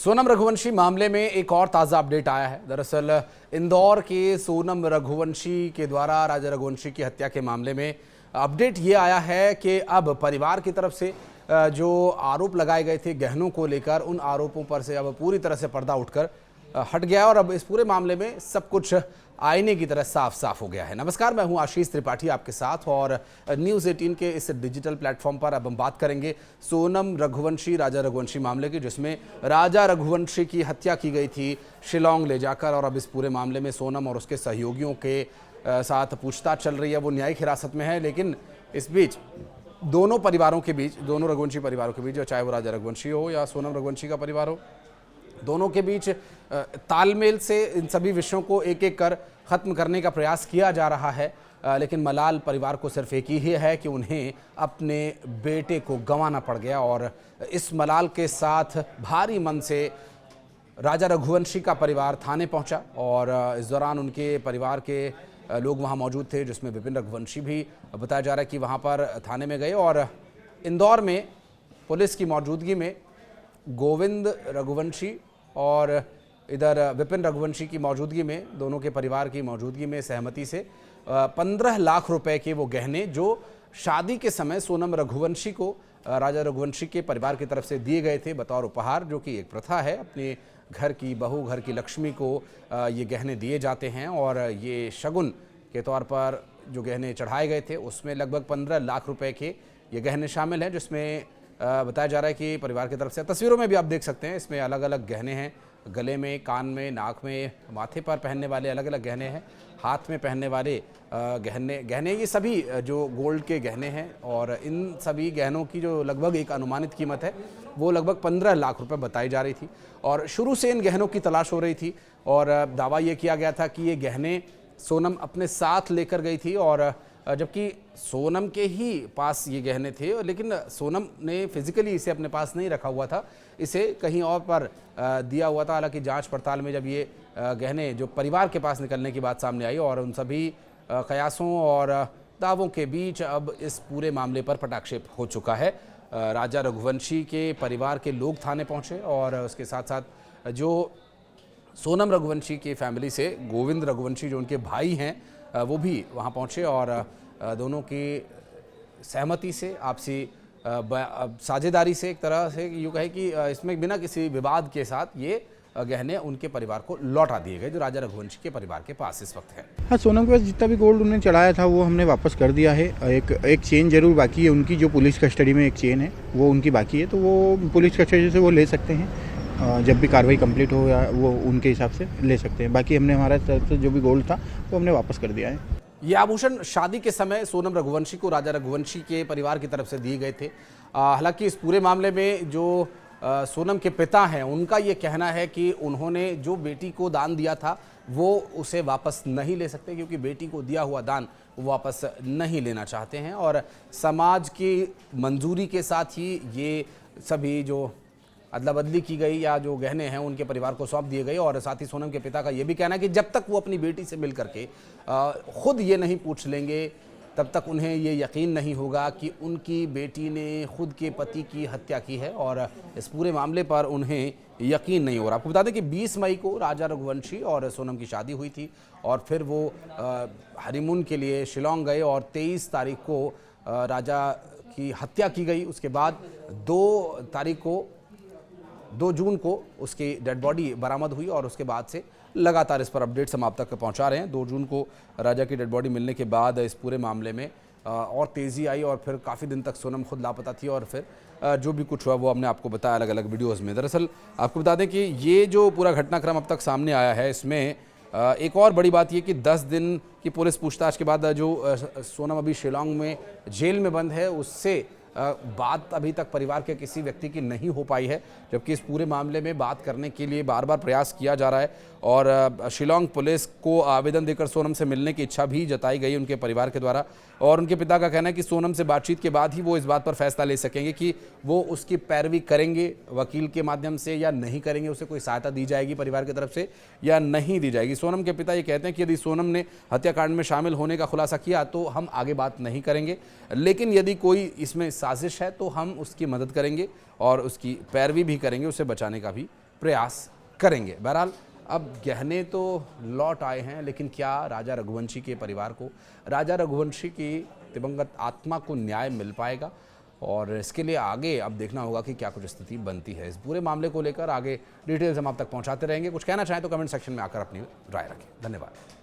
सोनम रघुवंशी मामले में एक और ताज़ा अपडेट आया है। दरअसल इंदौर के सोनम रघुवंशी के द्वारा राजा रघुवंशी की हत्या के मामले में अपडेट ये आया है कि अब परिवार की तरफ से जो आरोप लगाए गए थे गहनों को लेकर, उन आरोपों पर से अब पूरी तरह से पर्दा उठकर हट गया और अब इस पूरे मामले में सब कुछ आईने की तरह साफ साफ हो गया है। नमस्कार, मैं हूं आशीष त्रिपाठी आपके साथ और न्यूज़ 18 के इस डिजिटल प्लेटफॉर्म पर अब हम बात करेंगे सोनम रघुवंशी राजा रघुवंशी मामले की, जिसमें राजा रघुवंशी की हत्या की गई थी शिलांग ले जाकर। और अब इस पूरे मामले में सोनम और उसके सहयोगियों के साथ पूछताछ चल रही है। वो न्यायिक हिरासत में है, लेकिन इस बीच दोनों परिवारों के बीच, दोनों रघुवंशी परिवारों के बीच, चाहे वो राजा रघुवंशी हो या सोनम रघुवंशी का परिवार हो, दोनों के बीच तालमेल से इन सभी विषयों को एक एक कर ख़त्म करने का प्रयास किया जा रहा है। लेकिन मलाल परिवार को सिर्फ एक ही है कि उन्हें अपने बेटे को गंवाना पड़ गया और इस मलाल के साथ भारी मन से राजा रघुवंशी का परिवार थाने पहुंचा और इस दौरान उनके परिवार के लोग वहां मौजूद थे, जिसमें विपिन रघुवंशी भी बताया जा रहा है कि वहां पर थाने में गए। और इंदौर में पुलिस की मौजूदगी में गोविंद रघुवंशी और इधर विपिन रघुवंशी की मौजूदगी में, दोनों के परिवार की मौजूदगी में सहमति से 15 लाख रुपए के वो गहने जो शादी के समय सोनम रघुवंशी को राजा रघुवंशी के परिवार की तरफ से दिए गए थे बतौर उपहार, जो कि एक प्रथा है, अपने घर की बहू, घर की लक्ष्मी को ये गहने दिए जाते हैं। और ये शगुन के तौर पर जो गहने चढ़ाए गए थे उसमें लगभग 15 लाख रुपए के ये गहने शामिल हैं, जिसमें बताया जा रहा है कि परिवार की तरफ से, तस्वीरों में भी आप देख सकते हैं, इसमें अलग अलग गहने हैं, गले में, कान में, नाक में, माथे पर पहनने वाले अलग अलग गहने हैं, हाथ में पहनने वाले गहने ये सभी जो गोल्ड के गहने हैं। और इन सभी गहनों की जो लगभग एक अनुमानित कीमत है वो लगभग 15 लाख रुपए बताई जा रही थी। और शुरू से इन गहनों की तलाश हो रही थी और दावा ये किया गया था कि ये गहने सोनम अपने साथ लेकर गई थी, और जबकि सोनम के ही पास ये गहने थे, लेकिन सोनम ने फिजिकली इसे अपने पास नहीं रखा हुआ था, इसे कहीं और पर दिया हुआ था। हालांकि जांच पड़ताल में जब ये गहने जो परिवार के पास निकलने की बात सामने आई और उन सभी कयासों और दावों के बीच अब इस पूरे मामले पर पटाक्षेप हो चुका है। राजा रघुवंशी के परिवार के लोग थाने पहुंचे और उसके साथ साथ जो सोनम रघुवंशी की फैमिली से गोविंद रघुवंशी जो उनके भाई हैं वो भी वहां पहुंचे और दोनों की सहमति से, आपसी साझेदारी से, एक तरह से यूँ कहे कि इसमें बिना किसी विवाद के साथ ये गहने उनके परिवार को लौटा दिए गए, जो राजा रघुवंशी के परिवार के पास इस वक्त है। हाँ, सोनम के पास जितना भी गोल्ड उन्होंने चढ़ाया था वो हमने वापस कर दिया है। एक चेन जरूर बाकी है उनकी, जो पुलिस कस्टडी में एक चेन है वो उनकी बाकी है, तो वो पुलिस कस्टडी से वो ले सकते हैं। जब भी कार्रवाई कंप्लीट हो या वो उनके हिसाब से ले सकते हैं। बाकी हमने हमारा तरफ से जो भी गोल्ड था वो हमने वापस कर दिया है। ये आभूषण शादी के समय सोनम रघुवंशी को राजा रघुवंशी के परिवार की तरफ से दिए गए थे। हालांकि इस पूरे मामले में जो सोनम के पिता हैं उनका ये कहना है कि उन्होंने जो बेटी को दान दिया था वो उसे वापस नहीं ले सकते, क्योंकि बेटी को दिया हुआ दान वो वापस नहीं लेना चाहते हैं। और समाज की मंजूरी के साथ ही ये सभी जो अदला बदली की गई या जो गहने हैं उनके परिवार को सौंप दिए गए। और साथ ही सोनम के पिता का ये भी कहना है कि जब तक वो अपनी बेटी से मिल करके खुद ये नहीं पूछ लेंगे तब तक उन्हें ये यकीन नहीं होगा कि उनकी बेटी ने खुद के पति की हत्या की है, और इस पूरे मामले पर उन्हें यकीन नहीं हो रहा। आपको बता दें कि 20 मई को राजा रघुवंशी और सोनम की शादी हुई थी और फिर वो हनीमून के लिए शिलांग गए और 23 तारीख को राजा की हत्या की गई। उसके बाद 2 जून को उसकी डेड बॉडी बरामद हुई और उसके बाद से लगातार इस पर अपडेट्स हम आप तक पहुंचा रहे हैं। 2 जून को राजा की डेड बॉडी मिलने के बाद इस पूरे मामले में और तेज़ी आई और फिर काफ़ी दिन तक सोनम खुद लापता थी और फिर जो भी कुछ हुआ वो हमने आपको बताया अलग अलग वीडियोज़ में। दरअसल आपको बता दें कि ये जो पूरा घटनाक्रम अब तक सामने आया है, इसमें एक और बड़ी बात ये कि 10 दिन की पुलिस पूछताछ के बाद जो सोनम अभी शिलांग में जेल में बंद है, उससे बात अभी तक परिवार के किसी व्यक्ति की नहीं हो पाई है, जबकि इस पूरे मामले में बात करने के लिए बार बार प्रयास किया जा रहा है। और शिलांग पुलिस को आवेदन देकर सोनम से मिलने की इच्छा भी जताई गई उनके परिवार के द्वारा। और उनके पिता का कहना है कि सोनम से बातचीत के बाद ही वो इस बात पर फैसला ले सकेंगे कि वो उसकी पैरवी करेंगे वकील के माध्यम से या नहीं करेंगे, उसे कोई सहायता दी जाएगी परिवार की तरफ से या नहीं दी जाएगी। सोनम के पिता ये कहते हैं कि यदि सोनम ने हत्याकांड में शामिल होने का खुलासा किया तो हम आगे बात नहीं करेंगे, लेकिन यदि कोई इसमें साजिश है तो हम उसकी मदद करेंगे और उसकी पैरवी भी करेंगे, उसे बचाने का भी प्रयास करेंगे। बहरहाल अब गहने तो लौट आए हैं, लेकिन क्या राजा रघुवंशी के परिवार को, राजा रघुवंशी की दिवंगत आत्मा को न्याय मिल पाएगा? और इसके लिए आगे अब देखना होगा कि क्या कुछ स्थिति बनती है। इस पूरे मामले को लेकर आगे डिटेल्स हम आप तक पहुंचाते रहेंगे। कुछ कहना चाहें तो कमेंट सेक्शन में आकर अपनी राय रखें। धन्यवाद।